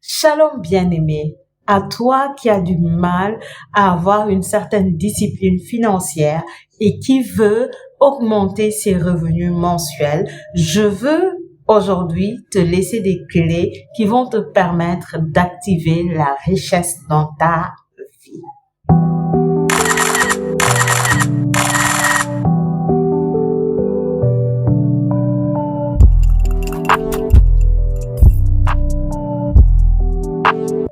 Shalom bien-aimé, à toi qui as du mal à avoir une certaine discipline financière et qui veut augmenter ses revenus mensuels, je veux aujourd'hui te laisser des clés qui vont te permettre d'activer la richesse dans ta vie.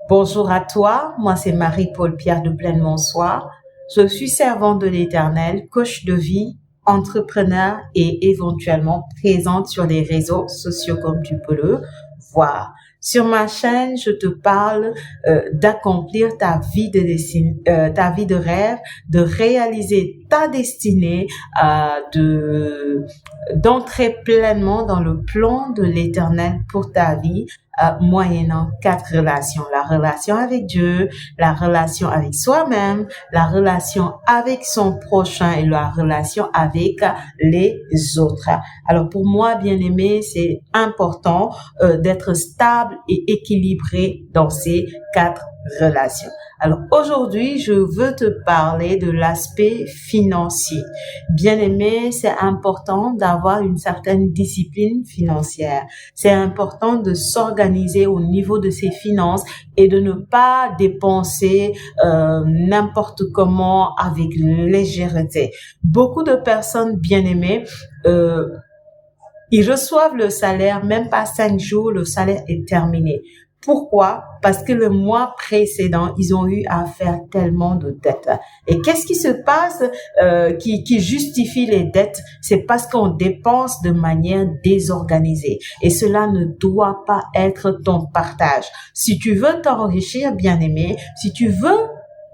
Bonjour à toi, moi c'est Marie-Paul Pierre de Plaine-Monsoir. Je suis servante de l'Éternel, coach de vie, entrepreneur et éventuellement présente sur les réseaux sociaux comme tu peux le voir. Sur ma chaîne, je te parle d'accomplir ta vie ta vie de rêve, de réaliser ta destinée, d'entrer pleinement dans le plan de l'Éternel pour ta vie, moyennant 4 relations. La relation avec Dieu, la relation avec soi-même, la relation avec son prochain et la relation avec les autres. Alors pour moi, bien-aimé, c'est important d'être stable et équilibré dans ces 4 relations. Alors aujourd'hui, je veux te parler de l'aspect financier. Bien-aimé, c'est important d'avoir une certaine discipline financière. C'est important de s'organiser au niveau de ses finances et de ne pas dépenser n'importe comment avec légèreté. Beaucoup de personnes bien-aimées, ils reçoivent le salaire, même pas 5 jours, le salaire est terminé. Pourquoi? Parce que le mois précédent, ils ont eu à faire tellement de dettes. Et qu'est-ce qui se passe qui justifie les dettes? C'est parce qu'on dépense de manière désorganisée. Et cela ne doit pas être ton partage. Si tu veux t'enrichir, bien-aimé, si tu veux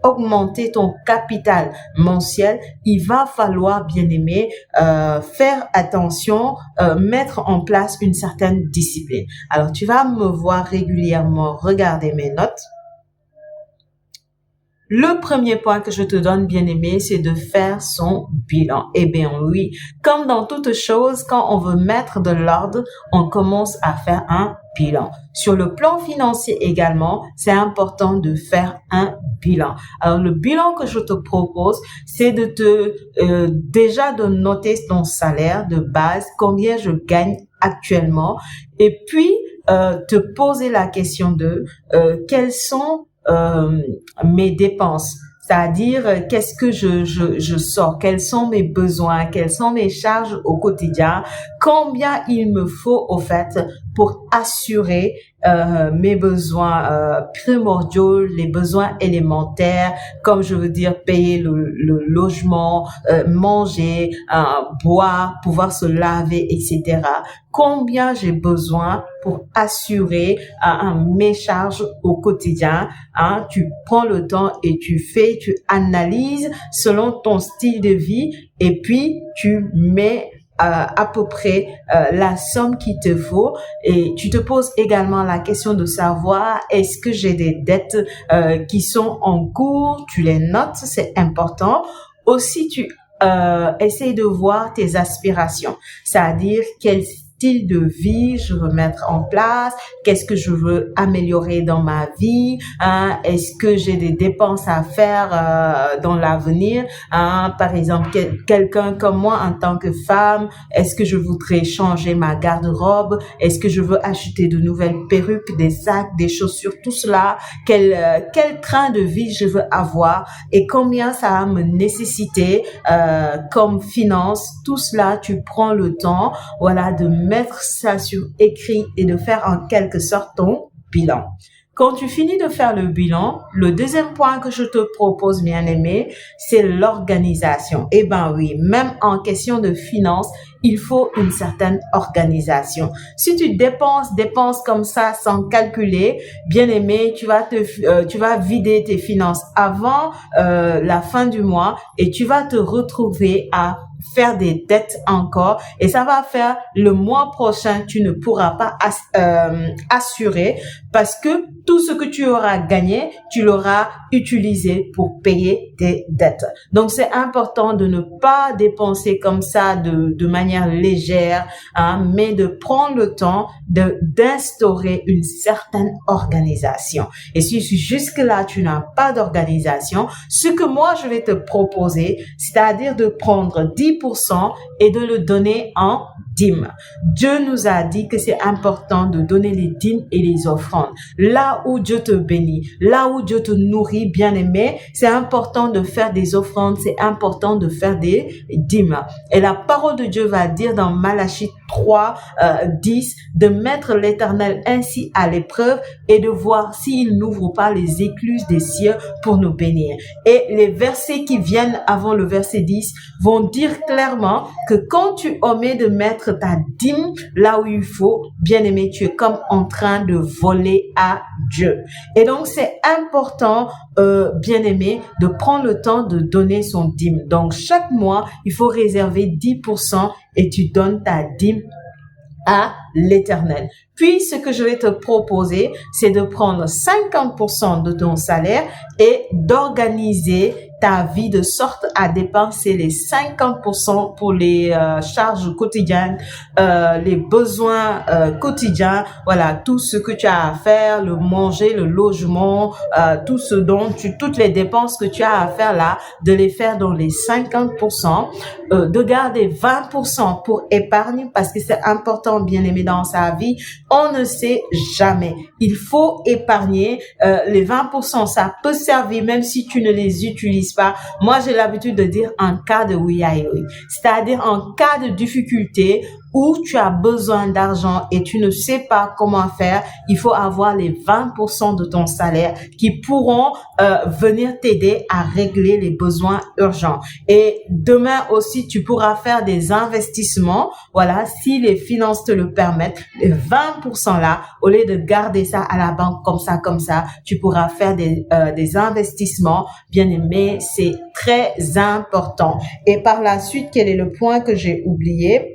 augmenter ton capital mensuel, il va falloir, bien-aimé, faire attention, mettre en place une certaine discipline. Alors, tu vas me voir régulièrement regarder mes notes. Le premier point que je te donne, bien-aimé, c'est de faire son bilan. Eh bien oui, comme dans toute chose, quand on veut mettre de l'ordre, on commence à faire un bilan. Sur le plan financier également, c'est important de faire un bilan. Alors le bilan que je te propose, c'est de déjà de noter ton salaire de base, combien je gagne actuellement, et puis te poser la question de quels sont mes dépenses, c'est-à-dire qu'est-ce que je sors, quels sont mes besoins, quelles sont mes charges au quotidien, combien il me faut au fait pour assurer mes besoins primordiaux, les besoins élémentaires, comme je veux dire payer le logement, manger, boire, pouvoir se laver, etc. Combien j'ai besoin pour assurer mes charges au quotidien. Tu prends le temps et tu analyses selon ton style de vie et puis tu mets à peu près la somme qu'il te faut et tu te poses également la question de savoir est-ce que j'ai des dettes qui sont en cours, tu les notes, c'est important. Aussi, tu essayes de voir tes aspirations, c'est-à-dire quel style de vie je veux mettre en place, qu'est-ce que je veux améliorer dans ma vie, est-ce que j'ai des dépenses à faire dans l'avenir, par exemple quelqu'un comme moi en tant que femme, est-ce que je voudrais changer ma garde-robe, est-ce que je veux acheter de nouvelles perruques, des sacs, des chaussures, tout cela, quel train de vie je veux avoir et combien ça va me nécessiter comme finance, tout cela tu prends le temps, voilà, de mettre ça sur écrit et de faire en quelque sorte ton bilan. Quand tu finis de faire le bilan, le deuxième point que je te propose, bien-aimé, c'est l'organisation. Eh ben oui, même en question de finances, il faut une certaine organisation. Si tu dépenses comme ça sans calculer, bien-aimé, tu vas vider tes finances avant la fin du mois et tu vas te retrouver à faire des dettes encore et ça va faire le mois prochain, tu ne pourras pas assurer parce que tout ce que tu auras gagné, tu l'auras utilisé pour payer tes dettes. Donc, c'est important de ne pas dépenser comme ça de manière légère, hein, mais de prendre le temps d'instaurer une certaine organisation. Et si jusque-là, tu n'as pas d'organisation, ce que moi, je vais te proposer, c'est-à-dire de prendre 10% et de le donner en dîmes. Dieu nous a dit que c'est important de donner les dîmes et les offrandes. Là où Dieu te bénit, là où Dieu te nourrit, bien-aimé, c'est important de faire des offrandes, c'est important de faire des dîmes. Et la parole de Dieu va dire dans Malachie 3, 10, de mettre l'Éternel ainsi à l'épreuve et de voir s'il n'ouvre pas les écluses des cieux pour nous bénir. Et les versets qui viennent avant le verset 10 vont dire clairement que quand tu omets de mettre ta dîme là où il faut, bien-aimé, tu es comme en train de voler à Dieu. Et donc, c'est important, bien-aimé, de prendre le temps de donner son dîme. Donc, chaque mois, il faut réserver 10% et tu donnes ta dîme à l'Éternel. Puis, ce que je vais te proposer, c'est de prendre 50% de ton salaire et d'organiser ta vie de sorte à dépenser les 50% pour les charges quotidiennes, les besoins quotidiens, voilà, tout ce que tu as à faire, le manger, le logement, tout ce dont toutes les dépenses que tu as à faire là, de les faire dans les 50%, de garder 20% pour épargne parce que c'est important, bien aimé, dans sa vie. On ne sait jamais. Il faut épargner. Les 20%, ça peut servir même si tu ne les utilises pas. Moi, j'ai l'habitude de dire en cas de oui, c'est-à-dire en cas de difficulté où tu as besoin d'argent et tu ne sais pas comment faire, il faut avoir les 20% de ton salaire qui pourront venir t'aider à régler les besoins urgents. Et demain aussi, tu pourras faire des investissements, voilà, si les finances te le permettent, les 20% là, au lieu de garder ça à la banque comme ça, tu pourras faire des investissements. Bien aimé, c'est très important. Et par la suite, quel est le point que j'ai oublié?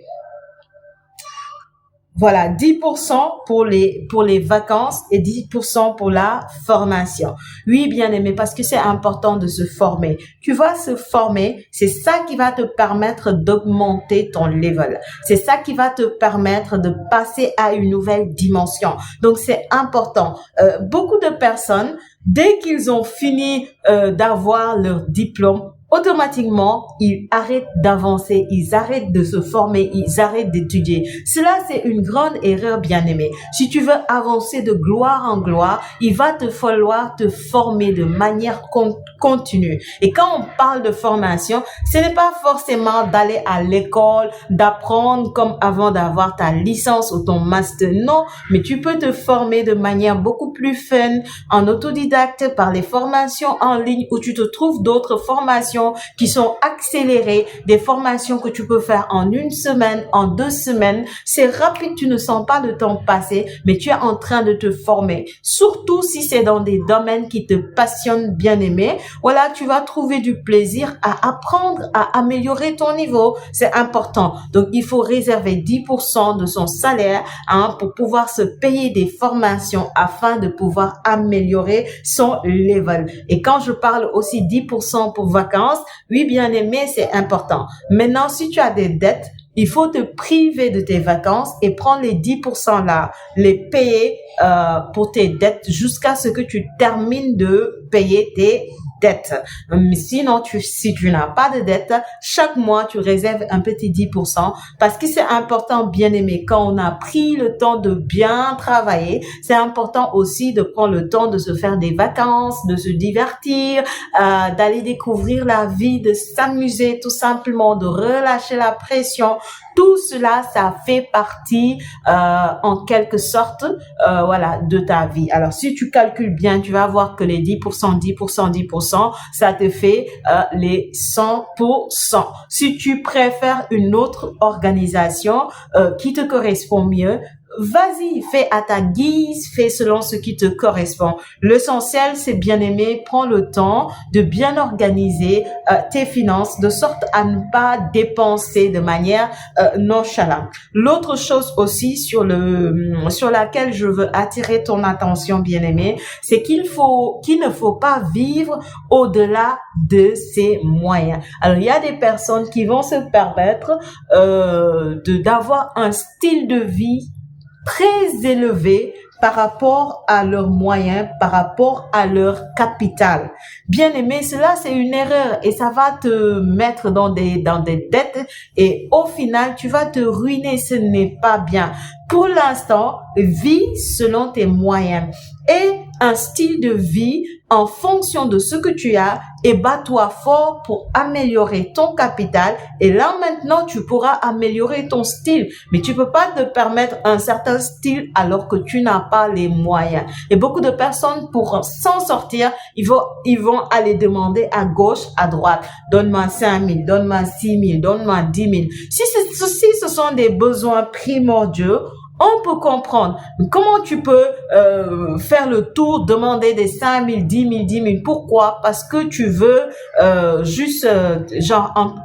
Voilà, 10% pour les vacances et 10% pour la formation. Oui, bien aimé, parce que c'est important de se former. Tu vas se former, c'est ça qui va te permettre d'augmenter ton level. C'est ça qui va te permettre de passer à une nouvelle dimension. Donc, c'est important. Beaucoup de personnes, dès qu'ils ont fini d'avoir leur diplôme, automatiquement, ils arrêtent d'avancer, ils arrêtent de se former, ils arrêtent d'étudier. Cela, c'est une grande erreur, bien-aimé. Si tu veux avancer de gloire en gloire, il va te falloir te former de manière continue. Et quand on parle de formation, ce n'est pas forcément d'aller à l'école, d'apprendre comme avant d'avoir ta licence ou ton master. Non, mais tu peux te former de manière beaucoup plus fun, en autodidacte, par les formations en ligne où tu te trouves d'autres formations qui sont accélérées, des formations que tu peux faire en 1 semaine, en 2 semaines. C'est rapide, tu ne sens pas le temps passer, mais tu es en train de te former. Surtout si c'est dans des domaines qui te passionnent, bien aimé. Voilà, tu vas trouver du plaisir à apprendre, à améliorer ton niveau. C'est important. Donc, il faut réserver 10% de son salaire, hein, pour pouvoir se payer des formations afin de pouvoir améliorer son level. Et quand je parle aussi 10% pour vacances, oui, bien aimé, c'est important. Maintenant, si tu as des dettes, il faut te priver de tes vacances et prendre les 10% là, les payer pour tes dettes jusqu'à ce que tu termines de payer tes dettes. Mais sinon, si tu n'as pas de dette, chaque mois, tu réserves un petit 10% parce que c'est important, bien aimé, quand on a pris le temps de bien travailler, c'est important aussi de prendre le temps de se faire des vacances, de se divertir, d'aller découvrir la vie, de s'amuser tout simplement, de relâcher la pression. Tout cela, ça fait partie en quelque sorte voilà, de ta vie. Alors, si tu calcules bien, tu vas voir que les 10%, 10%, 10%, ça te fait les 100%. Si tu préfères une autre organisation qui te correspond mieux, vas-y, fais à ta guise, fais selon ce qui te correspond. L'essentiel, c'est bien aimé, prends le temps de bien organiser tes finances de sorte à ne pas dépenser de manière nonchalante. L'autre chose aussi sur laquelle je veux attirer ton attention, bien aimé, c'est qu'il ne faut pas vivre au-delà de ses moyens. Alors, il y a des personnes qui vont se permettre d'avoir un style de vie très élevé par rapport à leurs moyens, par rapport à leur capital. Bien aimé, cela c'est une erreur et ça va te mettre dans des dettes et au final tu vas te ruiner, ce n'est pas bien. Pour l'instant, vis selon tes moyens et un style de vie en fonction de ce que tu as et bats-toi fort pour améliorer ton capital et là maintenant tu pourras améliorer ton style, mais tu peux pas te permettre un certain style alors que tu n'as pas les moyens. Et beaucoup de personnes pour s'en sortir, ils vont aller demander à gauche, à droite, donne-moi 5 000, donne-moi 6 000, donne-moi 10 000. Si ce sont des besoins primordiaux, on peut comprendre. Comment tu peux faire le tour, demander des 5 000, 10 000, 10 000. Pourquoi? Parce que tu veux juste,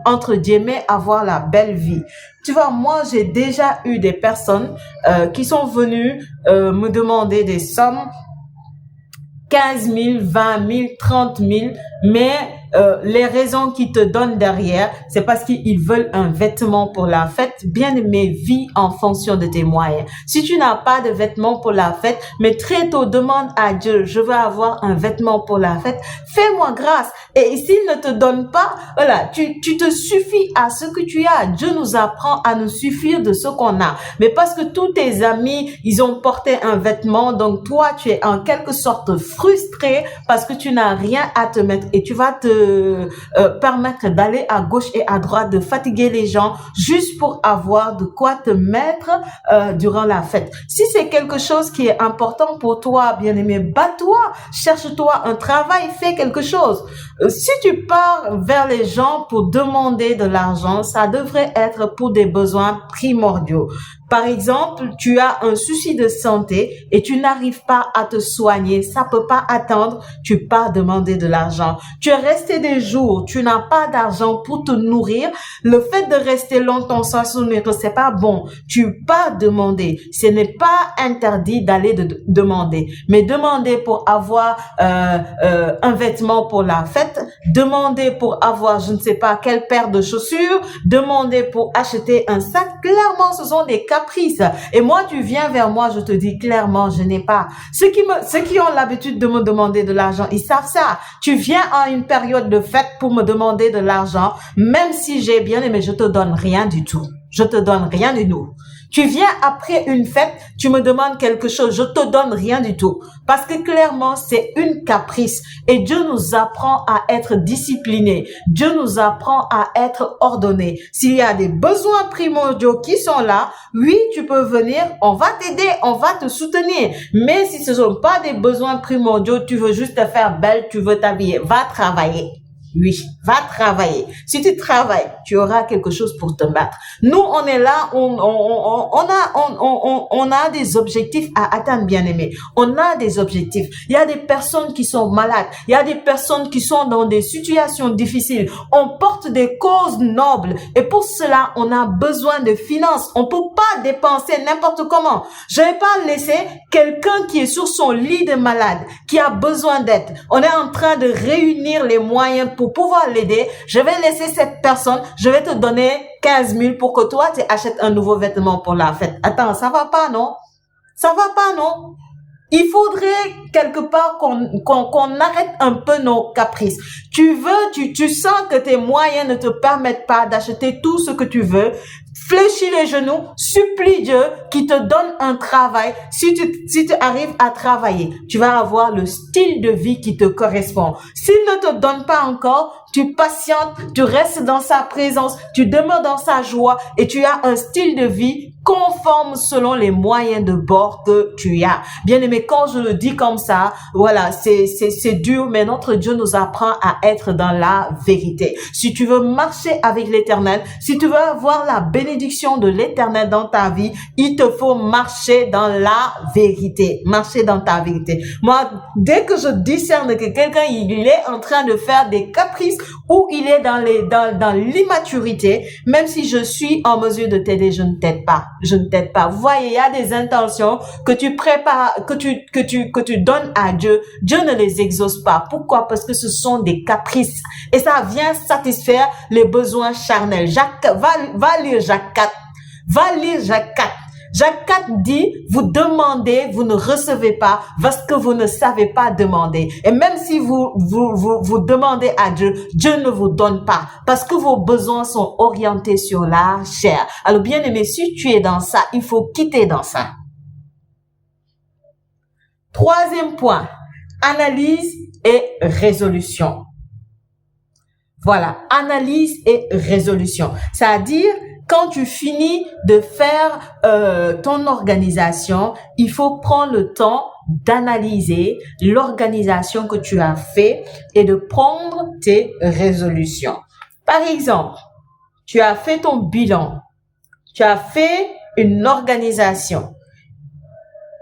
entre guillemets, avoir la belle vie. Tu vois, moi, j'ai déjà eu des personnes qui sont venues me demander des sommes 15 000, 20 000, 30 000, mais les raisons qu'ils te donnent derrière, c'est parce qu'ils veulent un vêtement pour la fête. Bien aimé, vis en fonction de tes moyens. Si tu n'as pas de vêtements pour la fête, mais très tôt, demande à Dieu, je veux avoir un vêtement pour la fête, fais-moi grâce. Et s'il ne te donne pas, voilà, tu te suffis à ce que tu as. Dieu nous apprend à nous suffire de ce qu'on a. Mais parce que tous tes amis, ils ont porté un vêtement, donc toi, tu es en quelque sorte frustré parce que tu n'as rien à te mettre et tu vas te permettre d'aller à gauche et à droite, de fatiguer les gens juste pour avoir de quoi te mettre durant la fête. Si c'est quelque chose qui est important pour toi, bien-aimé, bats-toi, cherche-toi un travail, fais quelque chose. Si tu pars vers les gens pour demander de l'argent, ça devrait être pour des besoins primordiaux. Par exemple, tu as un souci de santé et tu n'arrives pas à te soigner, ça peut pas attendre, tu pars demander de l'argent. Tu es resté des jours, tu n'as pas d'argent pour te nourrir, le fait de rester longtemps sans se nourrir, c'est pas bon. Tu pars demander, ce n'est pas interdit d'aller demander, mais demander pour avoir un vêtement pour la fête, demander pour avoir je ne sais pas quelle paire de chaussures, demander pour acheter un sac, clairement ce sont des caprices. Et moi, tu viens vers moi, je te dis clairement, je n'ai pas. Ceux qui ont l'habitude de me demander de l'argent, ils savent ça. Tu viens à une période de fête pour me demander de l'argent, même si j'ai bien aimé, je te donne rien du tout. Je te donne rien du tout. Tu viens après une fête, tu me demandes quelque chose, je te donne rien du tout. Parce que clairement, c'est une caprice. Et Dieu nous apprend à être disciplinés. Dieu nous apprend à être ordonnés. S'il y a des besoins primordiaux qui sont là, oui, tu peux venir, on va t'aider, on va te soutenir. Mais si ce ne sont pas des besoins primordiaux, tu veux juste te faire belle, tu veux t'habiller, va travailler. Oui, va travailler. Si tu travailles, tu auras quelque chose pour te battre. Nous, on est là, on a des objectifs à atteindre, bien aimé. On a des objectifs. Il y a des personnes qui sont malades. Il y a des personnes qui sont dans des situations difficiles. On porte des causes nobles. Et pour cela, on a besoin de finances. On peut pas dépenser n'importe comment. Je vais pas laisser quelqu'un qui est sur son lit de malade, qui a besoin d'aide. On est en train de réunir les moyens pour pouvoir l'aider. Je vais laisser cette personne, je vais te donner 15 000 pour que toi, tu achètes un nouveau vêtement pour la fête. Attends, ça va pas, non? Ça va pas, non? Il faudrait quelque part qu'on arrête un peu nos caprices. Tu sens que tes moyens ne te permettent pas d'acheter tout ce que tu veux. Fléchis les genoux, supplie Dieu qui te donne un travail. Si tu arrives à travailler, tu vas avoir le style de vie qui te correspond. S'il ne te donne pas encore, tu patientes, tu restes dans sa présence, tu demeures dans sa joie et tu as un style de vie conforme selon les moyens de bord que tu as. Bien aimé, quand je le dis comme ça, voilà, c'est dur, mais notre Dieu nous apprend à être dans la vérité. Si tu veux marcher avec l'Éternel, si tu veux avoir la bénédiction de l'Éternel dans ta vie, il te faut marcher dans la vérité. Marcher dans ta vérité. Moi, dès que je discerne que quelqu'un, il est en train de faire des caprices ou il est dans l'immaturité, même si je suis en mesure de t'aider, je ne t'aide pas. Je ne t'aide pas. Vous voyez, il y a des intentions que tu prépares, que tu donnes à Dieu. Dieu ne les exauce pas. Pourquoi? Parce que ce sont des caprices. Et ça vient satisfaire les besoins charnels. Va lire Jacques 4. Va lire Jacques 4. Jacques 4 dit, vous demandez, vous ne recevez pas parce que vous ne savez pas demander. Et même si vous demandez à Dieu, Dieu ne vous donne pas parce que vos besoins sont orientés sur la chair. Alors bien aimé, si tu es dans ça, il faut quitter dans ça. Troisième point, analyse et résolution. Voilà, analyse et résolution. C'est-à-dire, quand tu finis de faire ton organisation, il faut prendre le temps d'analyser l'organisation que tu as fait et de prendre tes résolutions. Par exemple, tu as fait ton bilan, tu as fait une organisation.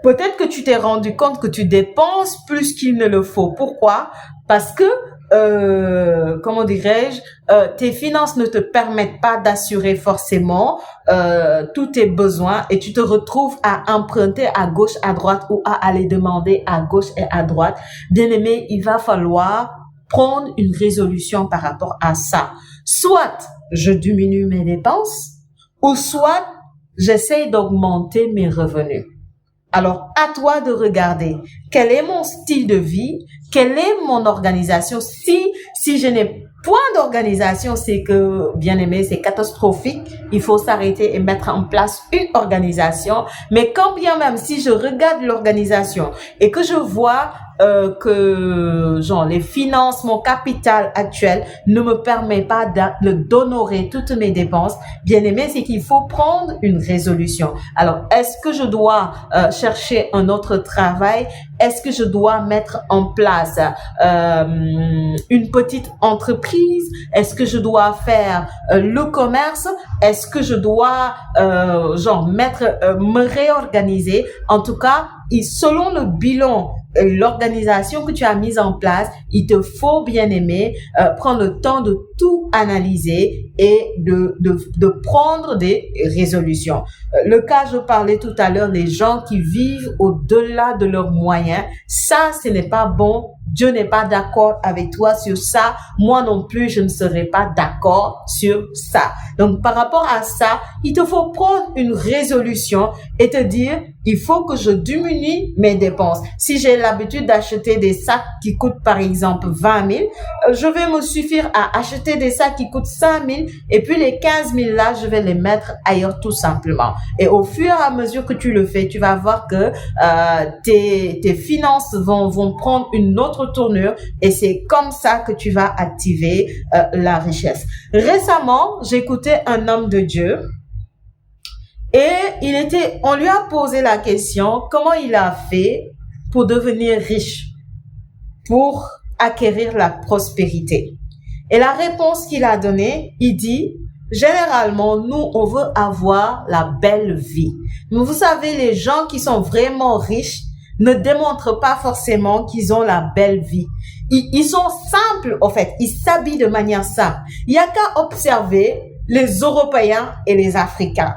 Peut-être que tu t'es rendu compte que tu dépenses plus qu'il ne le faut. Pourquoi? Parce que comment dirais-je, tes finances ne te permettent pas d'assurer forcément tous tes besoins et tu te retrouves à emprunter à gauche, à droite ou à aller demander à gauche et à droite. Bien aimé, il va falloir prendre une résolution par rapport à ça. Soit je diminue mes dépenses ou soit j'essaie d'augmenter mes revenus. Alors, à toi de regarder quel est mon style de vie, quelle est mon organisation. Si je n'ai point d'organisation, c'est que, bien aimé, c'est catastrophique. Il faut s'arrêter et mettre en place une organisation. Mais quand bien même, si je regarde l'organisation et que je vois que genre les finances, mon capital actuel ne me permet pas d'honorer toutes mes dépenses, bien aimé, c'est qu'il faut prendre une résolution. Alors, est-ce que je dois chercher un autre travail? Est-ce que je dois mettre en place une petite entreprise? Est-ce que je dois faire le commerce? Est-ce que je dois me réorganiser? En tout cas, selon le bilan, l'organisation que tu as mise en place, il te faut, bien aimé, prendre le temps de tout analyser et de prendre des résolutions. Le cas, je parlais tout à l'heure, des gens qui vivent au-delà de leurs moyens, ça, ce n'est pas bon. Dieu n'est pas d'accord avec toi sur ça. Moi non plus, je ne serai pas d'accord sur ça. Donc, par rapport à ça, il te faut prendre une résolution et te dire, il faut que je diminue mes dépenses. Si j'ai l'habitude d'acheter des sacs qui coûtent, par exemple, 20 000, je vais me suffire à acheter des sacs qui coûtent 5 000 et puis les 15 000 là, je vais les mettre ailleurs tout simplement. Et au fur et à mesure que tu le fais, tu vas voir que tes finances vont prendre une autre tournure et c'est comme ça que tu vas activer la richesse. Récemment, j'écoutais un homme de Dieu et on lui a posé la question comment il a fait pour devenir riche, pour acquérir la prospérité. Et la réponse qu'il a donnée, il dit, généralement, nous, on veut avoir la belle vie. Mais vous savez, les gens qui sont vraiment riches ne démontrent pas forcément qu'ils ont la belle vie. Ils sont simples, en fait. Ils s'habillent de manière simple. Il n'y a qu'à observer les Européens et les Africains.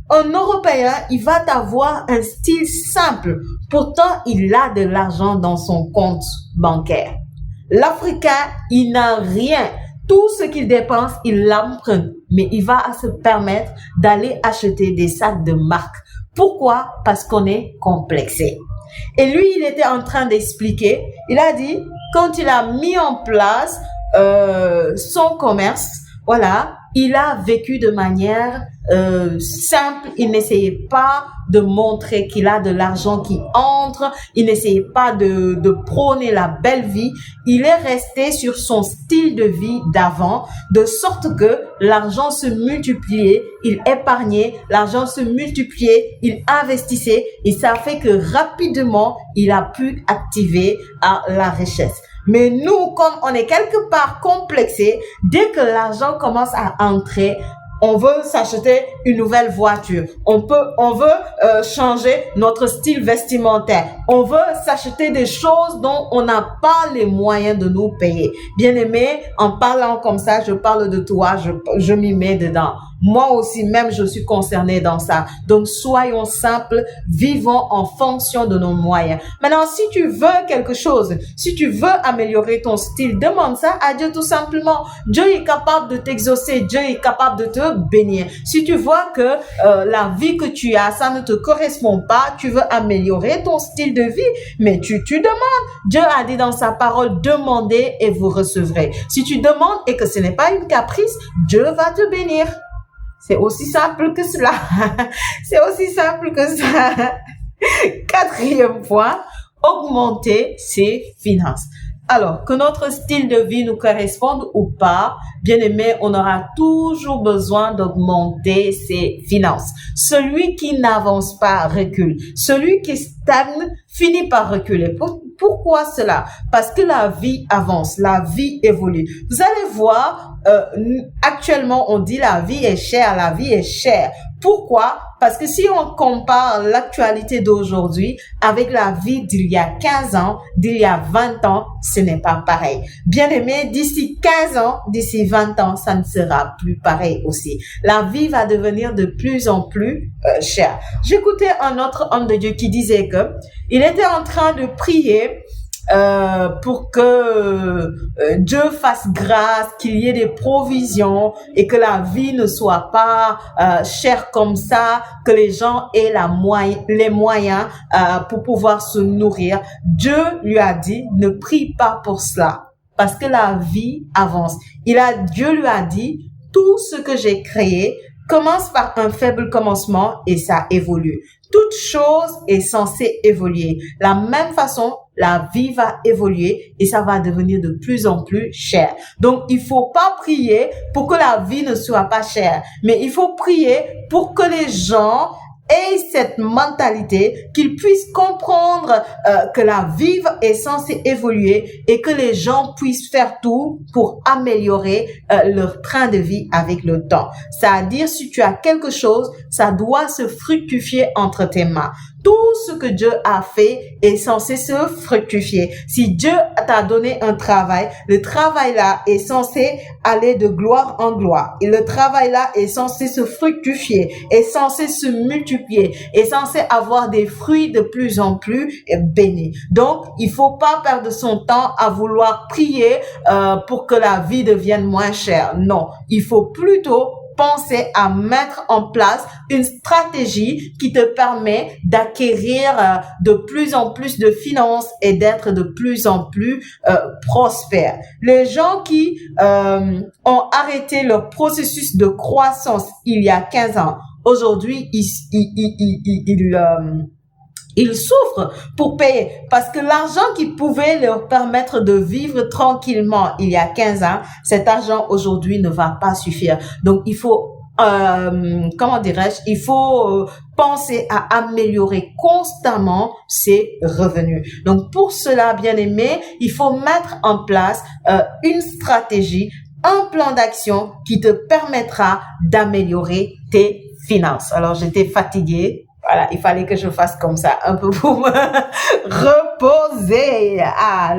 Un Européen, il va avoir un style simple. Pourtant, il a de l'argent dans son compte bancaire. L'Africain, il n'a rien. Tout ce qu'il dépense, il l'emprunte. Mais il va se permettre d'aller acheter des sacs de marque. Pourquoi? Parce qu'on est complexé. Et lui, il était en train d'expliquer. Il a dit, quand il a mis en place son commerce, voilà, il a vécu de manière simple. Il n'essayait pas de montrer qu'il a de l'argent qui entre. Il n'essayait pas de prôner la belle vie. Il est resté sur son style de vie d'avant, de sorte que l'argent se multipliait, il épargnait, l'argent se multipliait, il investissait et ça fait que rapidement, il a pu activer la richesse. Mais nous, comme on est quelque part complexé, dès que l'argent commence à entrer, on veut s'acheter une nouvelle voiture. On veut changer notre style vestimentaire. On veut s'acheter des choses dont on n'a pas les moyens de nous payer. Bien-aimé, en parlant comme ça, je parle de toi, je m'y mets dedans. Moi aussi, même, je suis concernée dans ça. Donc, soyons simples, vivons en fonction de nos moyens. Maintenant, si tu veux quelque chose, si tu veux améliorer ton style, demande ça à Dieu tout simplement. Dieu est capable de t'exaucer, Dieu est capable de te bénir. Si tu vois que la vie que tu as, ça ne te correspond pas, tu veux améliorer ton style de vie, mais tu demandes. Dieu a dit dans sa parole, demandez et vous recevrez. Si tu demandes et que ce n'est pas une caprice, Dieu va te bénir. C'est aussi simple que cela. C'est aussi simple que ça. Quatrième point, augmenter ses finances. Alors, que notre style de vie nous corresponde ou pas, bien aimé, on aura toujours besoin d'augmenter ses finances. Celui qui n'avance pas recule. Celui qui stagne finit par reculer. Pourquoi cela? Parce que la vie avance, la vie évolue. Vous allez voir, actuellement, on dit la vie est chère, la vie est chère. Pourquoi? Parce que si on compare l'actualité d'aujourd'hui avec la vie d'il y a 15 ans, d'il y a 20 ans, ce n'est pas pareil. Bien aimé, d'ici 15 ans, d'ici 20 ans, ça ne sera plus pareil aussi. La vie va devenir de plus en plus chère. J'écoutais un autre homme de Dieu qui disait que il était en train de prier pour que Dieu fasse grâce, qu'il y ait des provisions et que la vie ne soit pas chère comme ça, que les gens aient les moyens pour pouvoir se nourrir. Dieu lui a dit, ne prie pas pour cela, parce que la vie avance. Dieu lui a dit, tout ce que j'ai créé commence par un faible commencement et ça évolue. Toute chose est censée évoluer. La même façon, la vie va évoluer et ça va devenir de plus en plus cher. Donc, il faut pas prier pour que la vie ne soit pas chère, mais il faut prier pour que les gens aient cette mentalité, qu'ils puissent comprendre que la vie est censée évoluer et que les gens puissent faire tout pour améliorer leur train de vie avec le temps. C'est-à-dire, si tu as quelque chose, ça doit se fructifier entre tes mains. Tout ce que Dieu a fait est censé se fructifier. Si Dieu t'a donné un travail, le travail-là est censé aller de gloire en gloire. Et le travail-là est censé se fructifier, est censé se multiplier, est censé avoir des fruits de plus en plus bénis. Donc, il faut pas perdre son temps à vouloir prier pour que la vie devienne moins chère. Non, il faut plutôt penser à mettre en place une stratégie qui te permet d'acquérir de plus en plus de finances et d'être de plus en plus prospère. Les gens qui ont arrêté leur processus de croissance il y a 15 ans, aujourd'hui, ils souffrent pour payer parce que l'argent qui pouvait leur permettre de vivre tranquillement il y a 15 ans, cet argent aujourd'hui ne va pas suffire. Donc, il faut, il faut penser à améliorer constamment ses revenus. Donc, pour cela, bien aimé, il faut mettre en place une stratégie, un plan d'action qui te permettra d'améliorer tes finances. Alors, j'étais fatiguée. Voilà, il fallait que je fasse comme ça, un peu pour me reposer.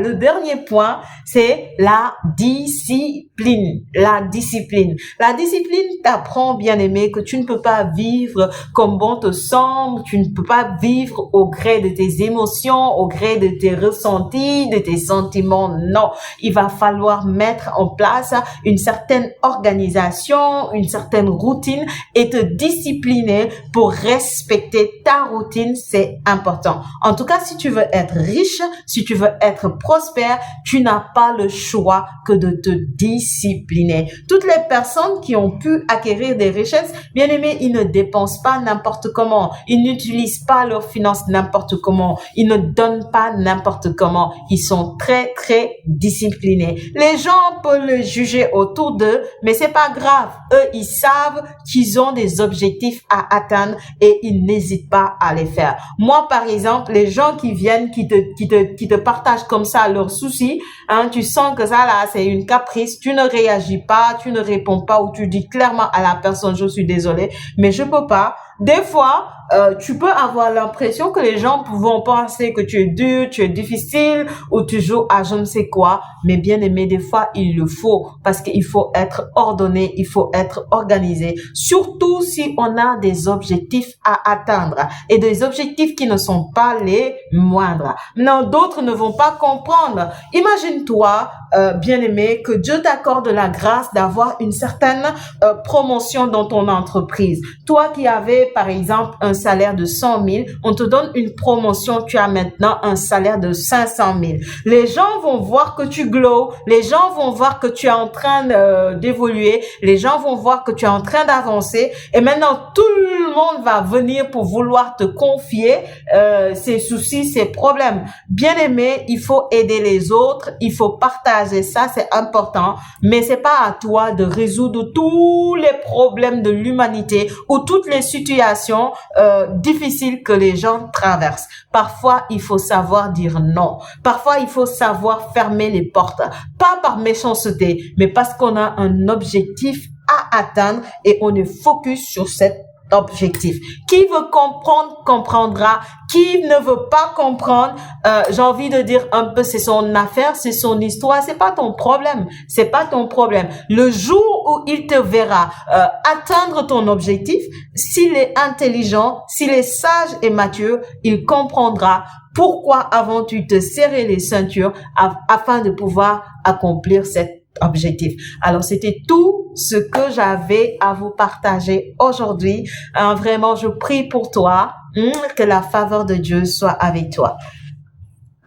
Le dernier point, c'est la discipline. La discipline. La discipline t'apprend, bien aimé, que tu ne peux pas vivre comme bon te semble. Tu ne peux pas vivre au gré de tes émotions, au gré de tes ressentis, de tes sentiments. Non, il va falloir mettre en place une certaine organisation, une certaine routine et te discipliner pour respecter ta routine, c'est important. En tout cas, si tu veux être riche, si tu veux être prospère, tu n'as pas le choix que de te discipliner. Toutes les personnes qui ont pu acquérir des richesses, bien aimés, ils ne dépensent pas n'importe comment. Ils n'utilisent pas leurs finances n'importe comment. Ils ne donnent pas n'importe comment. Ils sont très, très disciplinés. Les gens peuvent le juger autour d'eux, mais c'est pas grave. Eux, ils savent qu'ils ont des objectifs à atteindre et ils n'hésitent pas à les faire. Moi, par exemple, les gens qui viennent, qui te partagent comme ça leurs soucis, hein, tu sens que ça là, c'est une caprice, tu ne réagis pas, tu ne réponds pas ou tu dis clairement à la personne, je suis désolé, mais je peux pas. Des fois, tu peux avoir l'impression que les gens vont penser que tu es dur, tu es difficile ou tu joues à je ne sais quoi. Mais bien aimé, des fois, il le faut parce qu'il faut être ordonné, il faut être organisé. Surtout si on a des objectifs à atteindre et des objectifs qui ne sont pas les moindres. Maintenant, d'autres ne vont pas comprendre. Imagine-toi, bien aimé, que Dieu t'accorde la grâce d'avoir une certaine promotion dans ton entreprise. Toi qui avais, par exemple, un salaire de 100 000, on te donne une promotion, tu as maintenant un salaire de 500 000. Les gens vont voir que tu glows, les gens vont voir que tu es en train d'évoluer, les gens vont voir que tu es en train d'avancer et maintenant tout le monde va venir pour vouloir te confier ses soucis, ses problèmes. Bien aimé, il faut aider les autres, il faut partager ça, c'est important, mais c'est pas à toi de résoudre tous les problèmes de l'humanité ou toutes les situations difficiles que les gens traversent. Parfois, il faut savoir dire non. Parfois, il faut savoir fermer les portes. Pas par méchanceté, mais parce qu'on a un objectif à atteindre et on est focus sur cet objectif. Qui veut comprendre, comprendra. Qui ne veut pas comprendre, j'ai envie de dire un peu, c'est son affaire, c'est son histoire, c'est pas ton problème. C'est pas ton problème. Le jour où il te verra atteindre ton objectif, s'il est intelligent, s'il est sage et mature, il comprendra pourquoi avant-tu te serrer les ceintures afin de pouvoir accomplir cet objectif. Alors, c'était tout ce que j'avais à vous partager aujourd'hui. Vraiment, je prie pour toi, que la faveur de Dieu soit avec toi.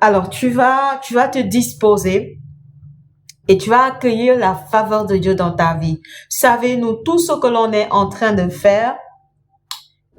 Alors, tu vas te disposer et tu vas accueillir la faveur de Dieu dans ta vie. Savez-nous, tout ce que l'on est en train de faire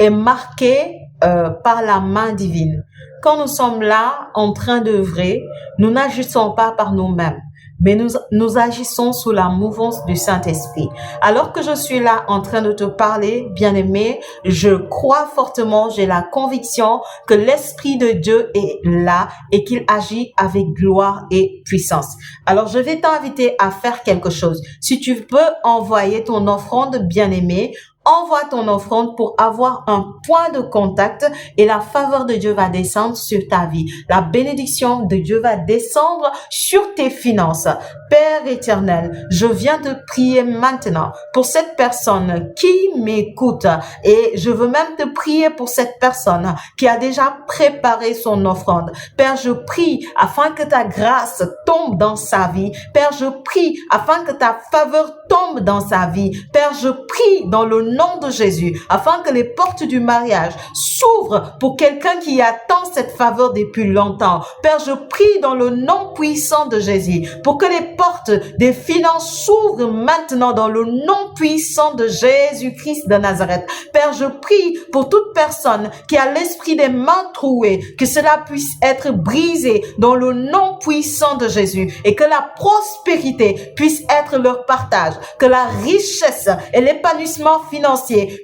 est marqué par la main divine. Quand nous sommes là en train d'œuvrer, nous n'agissons pas par nous-mêmes, mais nous agissons sous la mouvance du Saint-Esprit. Alors que je suis là en train de te parler, bien-aimé, je crois fortement, j'ai la conviction que l'Esprit de Dieu est là et qu'il agit avec gloire et puissance. Alors, je vais t'inviter à faire quelque chose. Si tu peux envoyer ton offrande, bien-aimé, envoie ton offrande pour avoir un point de contact et la faveur de Dieu va descendre sur ta vie. La bénédiction de Dieu va descendre sur tes finances. Père éternel, je viens te prier maintenant pour cette personne qui m'écoute et je veux même te prier pour cette personne qui a déjà préparé son offrande. Père, je prie afin que ta grâce tombe dans sa vie. Père, je prie afin que ta faveur tombe dans sa vie. Père, je prie dans le nom de Jésus, afin que les portes du mariage s'ouvrent pour quelqu'un qui attend cette faveur depuis longtemps. Père, je prie dans le nom puissant de Jésus, pour que les portes des finances s'ouvrent maintenant dans le nom puissant de Jésus-Christ de Nazareth. Père, je prie pour toute personne qui a l'esprit des mains trouées, que cela puisse être brisé dans le nom puissant de Jésus et que la prospérité puisse être leur partage, que la richesse et l'épanouissement financier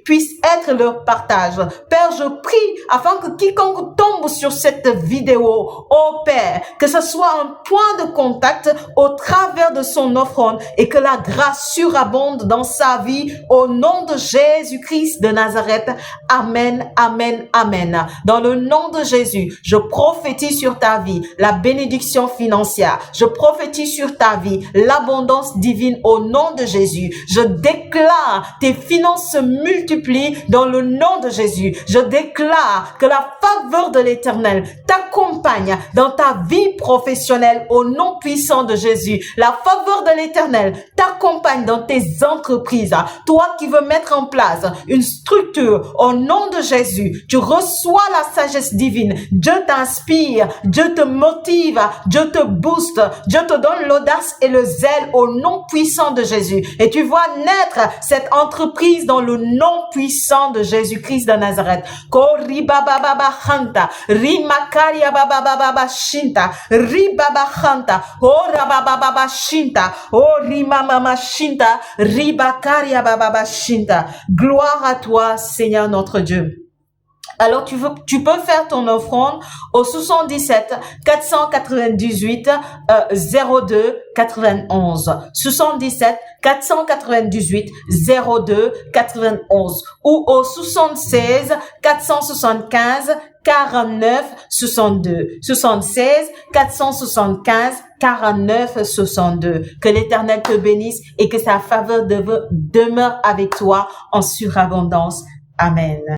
puisse être leur partage. Père, je prie afin que quiconque tombe sur cette vidéo, oh Père, que ce soit un point de contact au travers de son offrande et que la grâce surabonde dans sa vie au nom de Jésus-Christ de Nazareth. Amen, amen, amen. Dans le nom de Jésus, je prophétise sur ta vie la bénédiction financière. Je prophétise sur ta vie l'abondance divine au nom de Jésus. Je déclare tes finances se multiplie dans le nom de Jésus. Je déclare que la faveur de l'Éternel t'accompagne dans ta vie professionnelle au nom puissant de Jésus. La faveur de l'Éternel t'accompagne dans tes entreprises. Toi qui veux mettre en place une structure au nom de Jésus, tu reçois la sagesse divine. Dieu t'inspire, Dieu te motive, Dieu te booste, Dieu te donne l'audace et le zèle au nom puissant de Jésus. Et tu vois naître cette entreprise dans le nom puissant de Jésus-Christ de Nazareth. Koribababa hanta, rimakaria bababa shinta, ribaba hanta, orababa shinta, orimama shinta, ribakaria bababa shinta. Gloire à toi, Seigneur notre Dieu. Alors tu peux faire ton offrande au 77 498 02 91. 77 498 02 91 ou au 76 475 49 62. 76 475 49 62. Que l'Éternel te bénisse et que sa faveur demeure avec toi en surabondance. Amen.